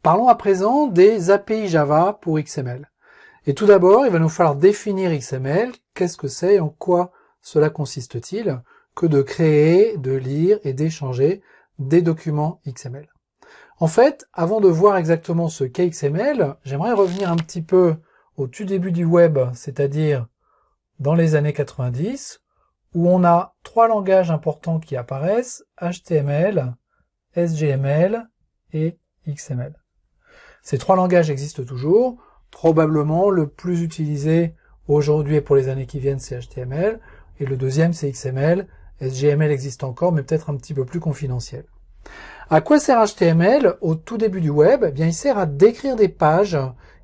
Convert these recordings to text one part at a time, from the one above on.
Parlons à présent des API Java pour XML. Et tout d'abord, il va nous falloir définir XML. Qu'est-ce que c'est et en quoi cela consiste-t-il que de créer, de lire et d'échanger des documents XML. En fait, avant de voir exactement ce qu'est XML, j'aimerais revenir un petit peu au tout début du web, c'est-à-dire dans les années 90, où on a trois langages importants qui apparaissent, HTML, SGML et XML. Ces trois langages existent toujours. Probablement le plus utilisé aujourd'hui et pour les années qui viennent, c'est HTML, et le deuxième, c'est XML. SGML existe encore, mais peut-être un petit peu plus confidentiel. À quoi sert HTML au tout début du web? Eh bien, il sert à décrire des pages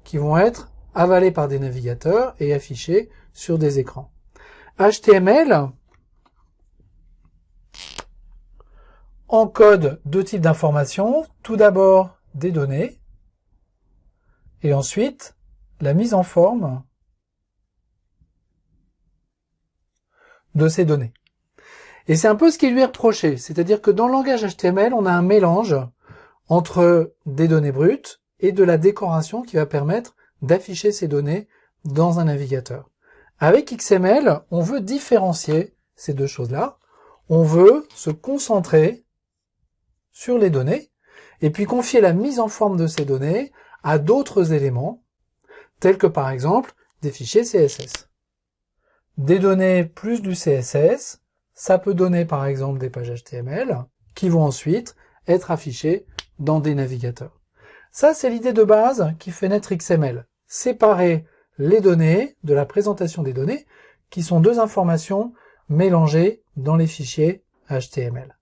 qui vont être avalées par des navigateurs et affichées sur des écrans. HTML encode deux types d'informations. Tout d'abord, des données, et ensuite, la mise en forme de ces données. Et c'est un peu ce qui lui est reproché, c'est-à-dire que dans le langage HTML, on a un mélange entre des données brutes et de la décoration qui va permettre d'afficher ces données dans un navigateur. Avec XML, on veut différencier ces deux choses-là. On veut se concentrer sur les données et puis confier la mise en forme de ces données à d'autres éléments, tels que par exemple des fichiers CSS. Des données plus du CSS, ça peut donner par exemple des pages HTML qui vont ensuite être affichées dans des navigateurs. Ça, c'est l'idée de base qui fait naître XML. Séparer les données de la présentation des données, qui sont deux informations mélangées dans les fichiers HTML.